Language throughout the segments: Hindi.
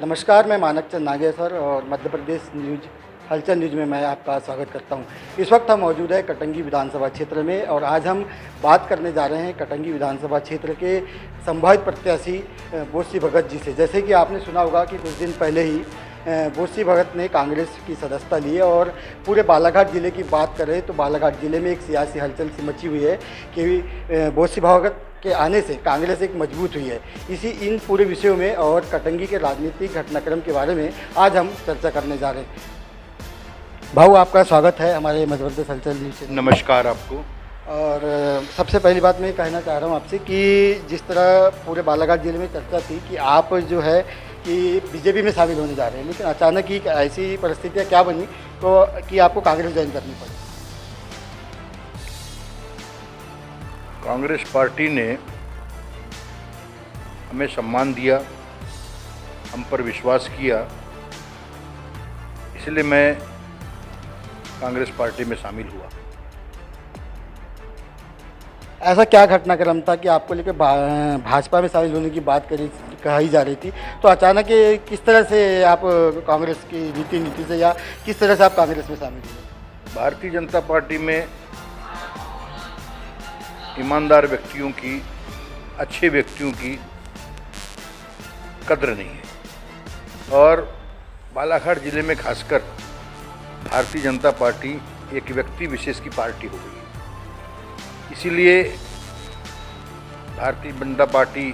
नमस्कार, मैं मानक चंद नागेश्वर और मध्य प्रदेश न्यूज हलचल न्यूज में मैं आपका स्वागत करता हूं। इस वक्त हम मौजूद है कटंगी विधानसभा क्षेत्र में और आज हम बात करने जा रहे हैं कटंगी विधानसभा क्षेत्र के संभावित प्रत्याशी बोसी भगत जी से। जैसे कि आपने सुना होगा कि कुछ दिन पहले ही बोसी भगत ने कांग्रेस की सदस्यता ली है और पूरे बालाघाट ज़िले की बात करें तो बालाघाट ज़िले में एक सियासी हलचल सी मची हुई है कि बोसी भगत के आने से कांग्रेस एक मजबूत हुई है। इन पूरे विषयों में और कटंगी के राजनीतिक घटनाक्रम के बारे में आज हम चर्चा करने जा रहे हैं। भाऊ, आपका स्वागत है हमारे मध्य प्रदेश हलचल न्यूज से। नमस्कार आपको। और सबसे पहली बात मैं कहना चाह रहा हूँ आपसे कि जिस तरह पूरे बालाघाट ज़िले में चर्चा थी कि आप जो है कि बीजेपी में शामिल होने जा रहे हैं, लेकिन अचानक ही ऐसी परिस्थितियाँ क्या बनी तो कि आपको कांग्रेस ज्वाइन करनी पड़ी? कांग्रेस पार्टी ने हमें सम्मान दिया, हम पर विश्वास किया, इसलिए मैं कांग्रेस पार्टी में शामिल हुआ। ऐसा क्या घटनाक्रम था कि आपको लेकर भाजपा में शामिल होने की बात कही जा रही थी, तो अचानक किस तरह से आप कांग्रेस की नीति से या किस तरह से आप कांग्रेस में शामिल हुए? भारतीय जनता पार्टी में ईमानदार व्यक्तियों की, अच्छे व्यक्तियों की कद्र नहीं है और बालाघाट जिले में खासकर भारतीय जनता पार्टी एक व्यक्ति विशेष की पार्टी हो गई है। इसीलिए भारतीय जनता पार्टी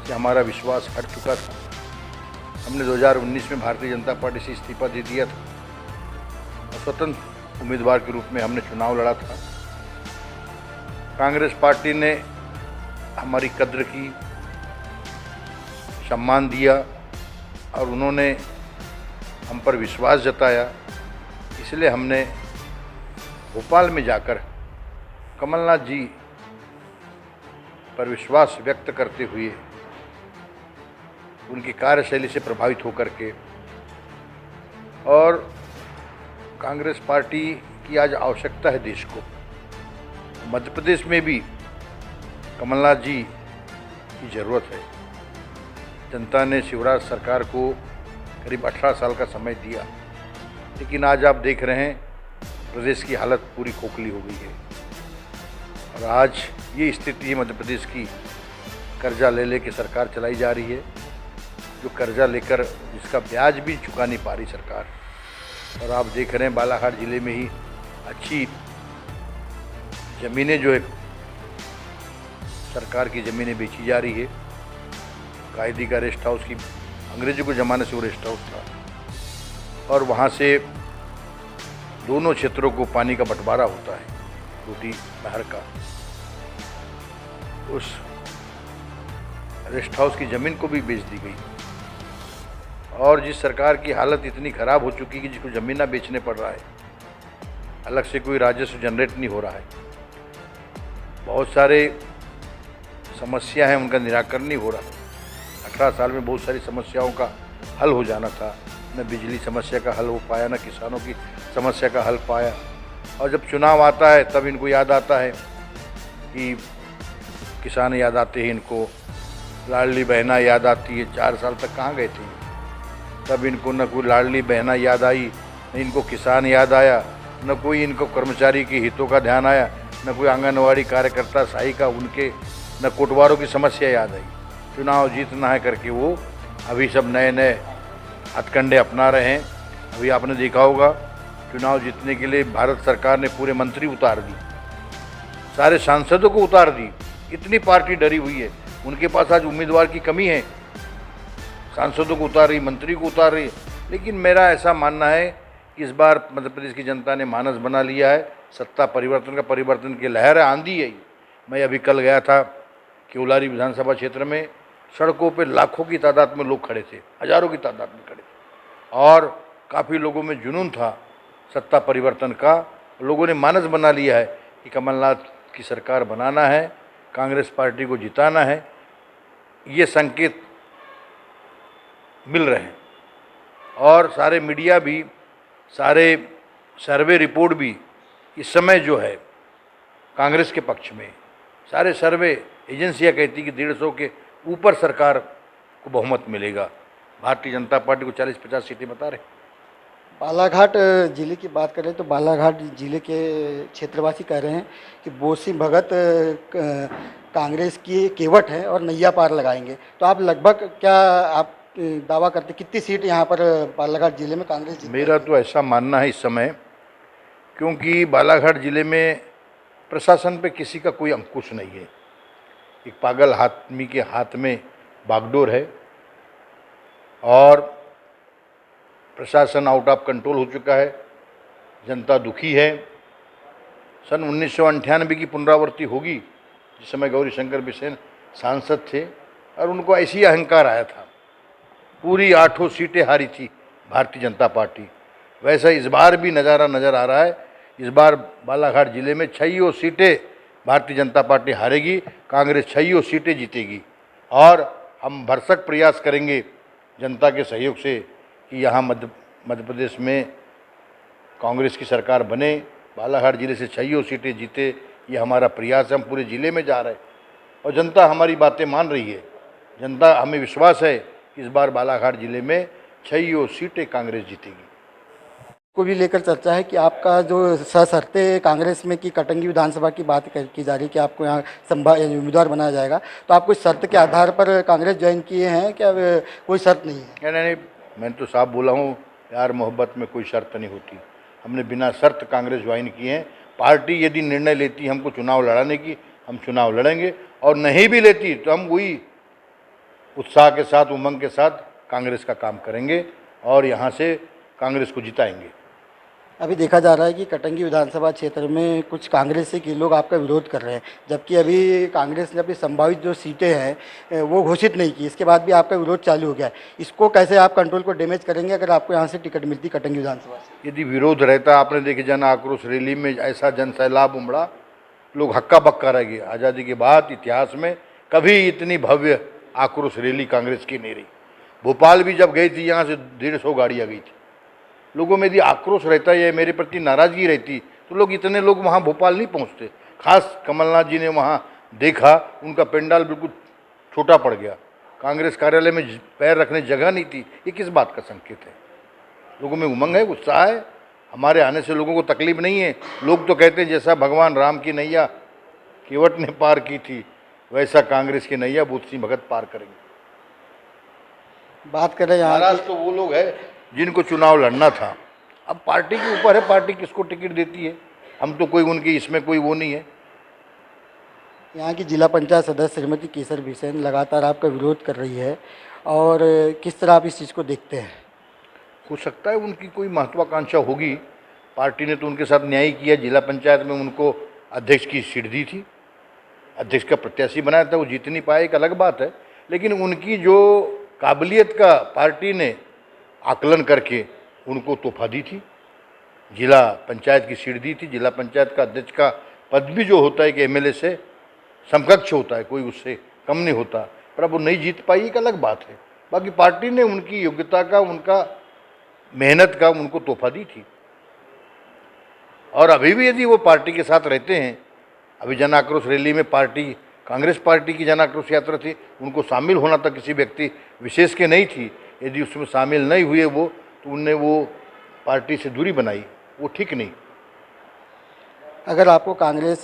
से हमारा विश्वास हट चुका था। हमने 2019 में भारतीय जनता पार्टी से इस्तीफा दे दिया था और स्वतंत्र उम्मीदवार के रूप में हमने चुनाव लड़ा था। कांग्रेस पार्टी ने हमारी कद्र की, सम्मान दिया और उन्होंने हम पर विश्वास जताया, इसलिए हमने भोपाल में जाकर कमलनाथ जी पर विश्वास व्यक्त करते हुए उनकी कार्यशैली से प्रभावित होकर के और कांग्रेस पार्टी की आज आवश्यकता है देश को। मध्य प्रदेश में भी कमलनाथ जी की ज़रूरत है। जनता ने शिवराज सरकार को करीब 18 साल का समय दिया, लेकिन आज आप देख रहे हैं प्रदेश की हालत पूरी खोखली हो गई है और आज ये स्थिति है मध्य प्रदेश की। कर्जा ले के सरकार चलाई जा रही है, जो कर्जा लेकर जिसका ब्याज भी चुका नहीं पा रही सरकार। और आप देख रहे हैं बालाघाट ज़िले में ही अच्छी ज़मीनें जो है सरकार की ज़मीनें बेची जा रही है। कायदी का रेस्ट हाउस की अंग्रेजों के ज़माने से वो रेस्ट हाउस था और वहाँ से दोनों क्षेत्रों को पानी का बंटवारा होता है, टूटी नहर का। उस रेस्ट हाउस की ज़मीन को भी बेच दी गई और जिस सरकार की हालत इतनी ख़राब हो चुकी कि जिसको ज़मीन ना बेचने पड़ रहा है, अलग से कोई राजस्व जनरेट नहीं हो रहा है, बहुत सारे समस्या हैं उनका निराकरण नहीं हो रहा। 18 साल में बहुत सारी समस्याओं का हल हो जाना था, न बिजली समस्या का हल हो पाया, न किसानों की समस्या का हल पाया। और जब चुनाव आता है तब इनको याद आता है कि किसान याद आते हैं, इनको लाडली बहना याद आती है। 4 साल तक कहाँ गए थे? तब इनको न कोई लाडली बहना याद आई, न इनको किसान याद आया, न कोई इनको कर्मचारी के हितों का ध्यान आया, न कोई आंगनवाड़ी कार्यकर्ता सहायिका उनके, न कोटवारों की समस्या याद आई। चुनाव जीतना है करके वो अभी सब नए नए हथकंडे अपना रहे हैं। अभी आपने देखा होगा चुनाव जीतने के लिए भारत सरकार ने पूरे मंत्री उतार दी, सारे सांसदों को उतार दी। इतनी पार्टी डरी हुई है, उनके पास आज उम्मीदवार की कमी है। सांसदों को उतार रही, मंत्री को उतार रही। लेकिन मेरा ऐसा मानना है कि इस बार मध्य प्रदेश की जनता ने मानस बना लिया है। सत्ता परिवर्तन का, परिवर्तन की लहर है, आंधी है। मैं अभी कल गया था केवलारी विधानसभा क्षेत्र में, सड़कों पे लाखों की तादाद में लोग खड़े थे, हज़ारों की तादाद में खड़े थे और काफ़ी लोगों में जुनून था सत्ता परिवर्तन का। लोगों ने मानस बना लिया है कि कमलनाथ की सरकार बनाना है, कांग्रेस पार्टी को जिताना है। ये संकेत मिल रहे हैं और सारे मीडिया भी, सारे सर्वे रिपोर्ट भी इस समय जो है कांग्रेस के पक्ष में। सारे सर्वे एजेंसियां कहती कि 150 के ऊपर सरकार को बहुमत मिलेगा। भारतीय जनता पार्टी को 40-50 सीटें बता रहे। बालाघाट जिले की बात करें तो बालाघाट जिले के क्षेत्रवासी कह रहे हैं कि बोसी भगत कांग्रेस की केवट है और नैया पार लगाएंगे। तो आप लगभग क्या आप दावा करते कितनी सीट यहाँ पर बालाघाट जिले में कांग्रेस जीत मेरा तो ऐसा मानना है इस समय, क्योंकि बालाघाट जिले में प्रशासन पे किसी का कोई अंकुश नहीं है। एक पागल आदमी के हाथ में बागडोर है और प्रशासन आउट ऑफ कंट्रोल हो चुका है। जनता दुखी है। सन 1998 की पुनरावृत्ति होगी, जिस समय गौरी शंकर बिसेन सांसद थे और उनको ऐसी अहंकार आया था। पूरी 8 सीटें हारी थी भारतीय जनता पार्टी। वैसा इस बार भी नज़ारा नज़र आ रहा है। इस बार बालाघाट जिले में 6 सीटें भारतीय जनता पार्टी हारेगी, कांग्रेस 6 सीटें जीतेगी। और हम भरसक प्रयास करेंगे जनता के सहयोग से कि यहाँ मध्य प्रदेश में कांग्रेस की सरकार बने, बालाघाट जिले से 6 सीटें जीते। ये हमारा प्रयास है। हम पूरे ज़िले में जा रहे हैं और जनता हमारी बातें मान रही है। जनता, हमें विश्वास है कि इस बार बालाघाट जिले में 6 सीटें कांग्रेस जीतेगी। को भी लेकर चर्चा है कि आपका जो सशर्ते कांग्रेस में की कटंगी विधानसभा की बात की जा रही है कि आपको यहाँ उम्मीदवार बनाया जाएगा, तो आप कुछ शर्त के आधार पर कांग्रेस ज्वाइन किए हैं क्या? कोई शर्त नहीं है? नहीं, मैंने तो साफ बोला हूँ, प्यार मोहब्बत में कोई शर्त नहीं होती। हमने बिना शर्त कांग्रेस ज्वाइन किए हैं। पार्टी यदि निर्णय लेती हमको चुनाव लड़ाने की, हम चुनाव लड़ेंगे, और नहीं भी लेती तो हम वही उत्साह के साथ, उमंग के साथ कांग्रेस का काम करेंगे और यहाँ से कांग्रेस को जिताएंगे। अभी देखा जा रहा है कि कटंगी विधानसभा क्षेत्र में कुछ कांग्रेस के लोग आपका विरोध कर रहे हैं, जबकि अभी कांग्रेस ने अपनी संभावित जो सीटें हैं वो घोषित नहीं की, इसके बाद भी आपका विरोध चालू हो गया है। इसको कैसे आप कंट्रोल को डैमेज करेंगे अगर आपको यहाँ से टिकट मिलती कटंगी विधानसभा से? यदि विरोध रहता, आपने देखे जन आक्रोश रैली में ऐसा जन सैलाब उमड़ा, लोग हक्का बक्का रह गए। आज़ादी के बाद इतिहास में कभी इतनी भव्य आक्रोश रैली कांग्रेस की नहीं रही। भोपाल भी जब गई थी, यहाँ से 150 गाड़ियाँ गई थी। लोगों में यदि आक्रोश रहता या मेरे प्रति नाराज़गी रहती तो लोग इतने लोग वहाँ भोपाल नहीं पहुँचते। खास कमलनाथ जी ने वहाँ देखा, उनका पंडाल बिल्कुल छोटा पड़ गया, कांग्रेस कार्यालय में पैर रखने जगह नहीं थी। ये किस बात का संकेत है? लोगों में उमंग है, उत्साह है। हमारे आने से लोगों को तकलीफ नहीं है। लोग तो कहते हैं जैसा भगवान राम की नैया केवट ने पार की थी, वैसा कांग्रेस की नैया बूथ सिंह भगत पार करेंगे। बात करें यहाँ नाराज तो वो लोग हैं जिनको चुनाव लड़ना था। अब पार्टी के ऊपर है, पार्टी किसको टिकट देती है। हम तो कोई उनकी इसमें कोई वो नहीं है। यहाँ की जिला पंचायत सदस्य श्रीमती केसर बिसेन लगातार आपका विरोध कर रही है, और किस तरह आप इस चीज़ को देखते हैं? हो सकता है उनकी कोई महत्वाकांक्षा होगी। पार्टी ने तो उनके साथ न्याय किया। जिला पंचायत में उनको अध्यक्ष की सीट दी थी, अध्यक्ष का प्रत्याशी बनाया था, वो जीत नहीं पाए, एक अलग बात है। लेकिन उनकी जो काबिलियत का पार्टी ने आकलन करके उनको तोहफा दी थी, जिला पंचायत की सीट दी थी। जिला पंचायत का अध्यक्ष का पद भी जो होता है कि एमएलए से समकक्ष होता है, कोई उससे कम नहीं होता, पर अब वो नहीं जीत पाई, एक अलग बात है। बाकी पार्टी ने उनकी योग्यता का, उनका मेहनत का उनको तोहफा दी थी। और अभी भी यदि वो पार्टी के साथ रहते हैं, अभी जन आक्रोश रैली में पार्टी, कांग्रेस पार्टी की जन आक्रोश यात्रा थी, उनको शामिल होना था किसी व्यक्ति विशेष के नहीं थी। यदि उसमें शामिल नहीं हुए वो, तो उनने वो पार्टी से दूरी बनाई, वो ठीक नहीं। अगर आपको कांग्रेस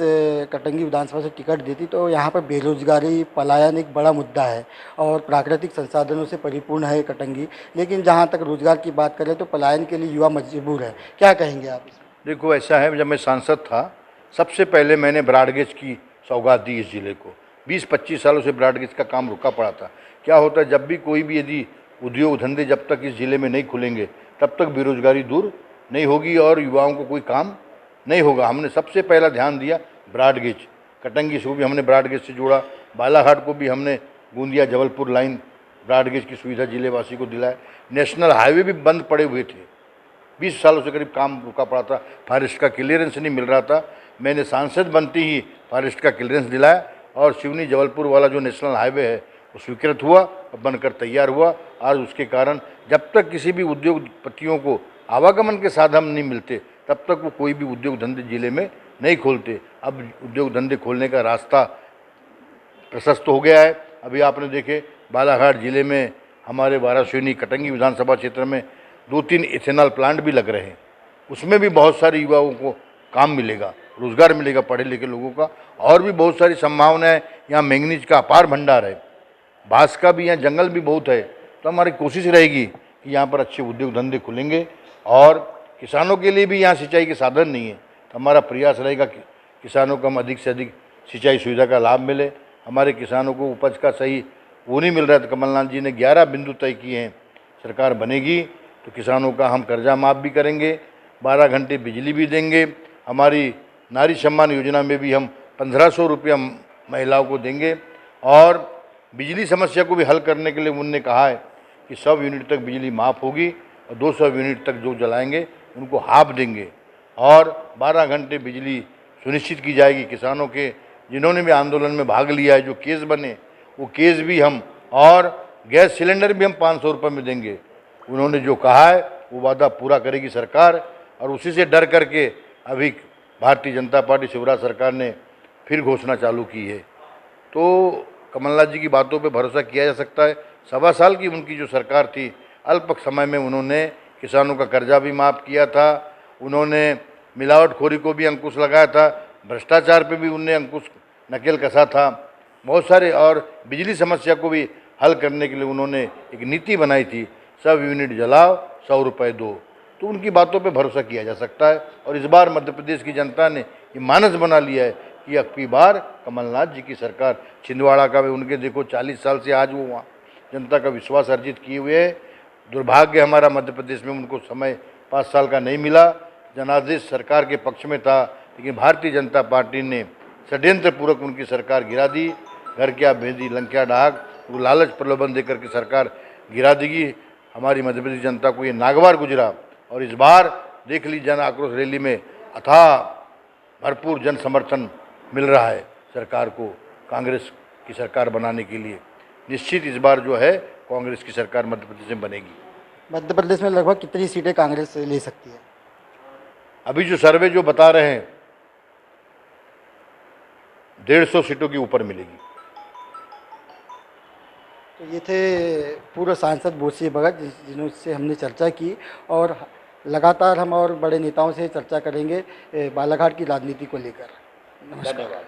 कटंगी विधानसभा से टिकट देती तो यहाँ पर बेरोजगारी, पलायन एक बड़ा मुद्दा है और प्राकृतिक संसाधनों से परिपूर्ण है कटंगी, लेकिन जहाँ तक रोजगार की बात करें तो पलायन के लिए युवा मजबूर है। क्या कहेंगे आप? देखो, ऐसा है, जब मैं सांसद था सबसे पहले मैंने ब्रॉडगेज की सौगात दी इस ज़िले को। 20-25 सालों से ब्रॉडगेज का काम रुका पड़ा था। क्या होता है, जब भी कोई भी यदि उद्योग धंधे जब तक इस ज़िले में नहीं खुलेंगे तब तक बेरोजगारी दूर नहीं होगी और युवाओं को कोई काम नहीं होगा। हमने सबसे पहला ध्यान दिया ब्रॉडगेज, कटंगी को भी हमने ब्रॉडगेज से जोड़ा, बालाघाट को भी हमने गोंदिया जबलपुर लाइन ब्रॉडगेज की सुविधा जिलेवासी को दिलाया। नेशनल हाईवे भी बंद पड़े हुए थे, 20 सालों से करीब काम रुका पड़ा था, फॉरेस्ट का क्लियरेंस नहीं मिल रहा था। मैंने सांसद बनते ही फॉरेस्ट का क्लियरेंस दिलाया और सिवनी जबलपुर वाला जो नेशनल हाईवे है वो स्वीकृत हुआ, बनकर तैयार हुआ। आज उसके कारण जब तक किसी भी उद्योगपतियों को आवागमन के साधन नहीं मिलते तब तक वो कोई भी उद्योग धंधे जिले में नहीं खोलते। अब उद्योग धंधे खोलने का रास्ता प्रशस्त हो गया है। अभी आपने देखे बालाघाट जिले में हमारे वाराणसी कटंगी विधानसभा क्षेत्र में 2-3 इथेनॉल प्लांट भी लग रहे हैं, उसमें भी बहुत सारे युवाओं को काम मिलेगा, रोजगार मिलेगा पढ़े लिखे लोगों का। और भी बहुत सारी संभावनाएं, यहाँ मैंगनीज का अपार भंडार है, बांस का भी यहाँ जंगल भी बहुत है। तो हमारी कोशिश रहेगी कि यहाँ पर अच्छे उद्योग धंधे खुलेंगे और किसानों के लिए भी यहाँ सिंचाई के साधन नहीं है, तो हमारा प्रयास रहेगा कि किसानों को हम अधिक से अधिक सिंचाई सुविधा का लाभ मिले। हमारे किसानों को उपज का सही वो नहीं मिल रहा है, तो कमलनाथ जी ने 11 बिंदु तय किए हैं। सरकार बनेगी तो किसानों का हम कर्जा माफ़ भी करेंगे, 12 घंटे बिजली भी देंगे। हमारी नारी सम्मान योजना में भी हम 1500 रुपया महिलाओं को देंगे। और बिजली समस्या को भी हल करने के लिए उन्होंने कहा है कि 100 यूनिट तक बिजली माफ़ होगी और 200 यूनिट तक जो जलाएंगे उनको हाफ देंगे। और 12 घंटे बिजली सुनिश्चित की जाएगी। किसानों के जिन्होंने भी आंदोलन में भाग लिया है, जो केस बने वो केस भी हम, और गैस सिलेंडर भी हम 500 रुपये में देंगे। उन्होंने जो कहा है वो वादा पूरा करेगी सरकार। और उसी से डर करके अभी भारतीय जनता पार्टी शिवराज सरकार ने फिर घोषणा चालू की है। तो कमलनाथ जी की बातों पे भरोसा किया जा सकता है। 1.25 साल की उनकी जो सरकार थी, अल्प समय में उन्होंने किसानों का कर्जा भी माफ़ किया था, उन्होंने मिलावटखोरी को भी अंकुश लगाया था, भ्रष्टाचार पे भी उनने अंकुश नकेल कसा था, बहुत सारे, और बिजली समस्या को भी हल करने के लिए उन्होंने एक नीति बनाई थी, 100 यूनिट जलाओ 100 रुपये दो। तो उनकी बातों पे भरोसा किया जा सकता है। और इस बार मध्य प्रदेश की जनता ने ये मानस बना लिया है कि अब की बार कमलनाथ जी की सरकार। छिंदवाड़ा का भी उनके देखो 40 साल से आज वो वहाँ जनता का विश्वास अर्जित किए हुए है। दुर्भाग्य हमारा मध्य प्रदेश में उनको समय 5 साल का नहीं मिला, जनादेश सरकार के पक्ष में था, लेकिन भारतीय जनता पार्टी ने षड्यंत्र पूर्वक उनकी सरकार गिरा दी। घर क्या भेदी लंका डाक, वो लालच प्रलोभन देकर के सरकार गिरा देगी। हमारी मध्य प्रदेश जनता को ये नागवार गुजरा। और इस बार देख ली जन आक्रोश रैली में अथाह भरपूर जन समर्थन मिल रहा है सरकार को कांग्रेस की सरकार बनाने के लिए। निश्चित इस बार जो है कांग्रेस की सरकार मध्य प्रदेश में बनेगी। मध्य प्रदेश में लगभग कितनी सीटें कांग्रेस ले सकती है? अभी जो सर्वे जो बता रहे हैं 150 सीटों के ऊपर मिलेगी। तो ये थे पूर्व सांसद बोसी भगत जिनसे हमने चर्चा की। और लगातार हम और बड़े नेताओं से चर्चा करेंगे बालाघाट की राजनीति को लेकर। नमस्कार।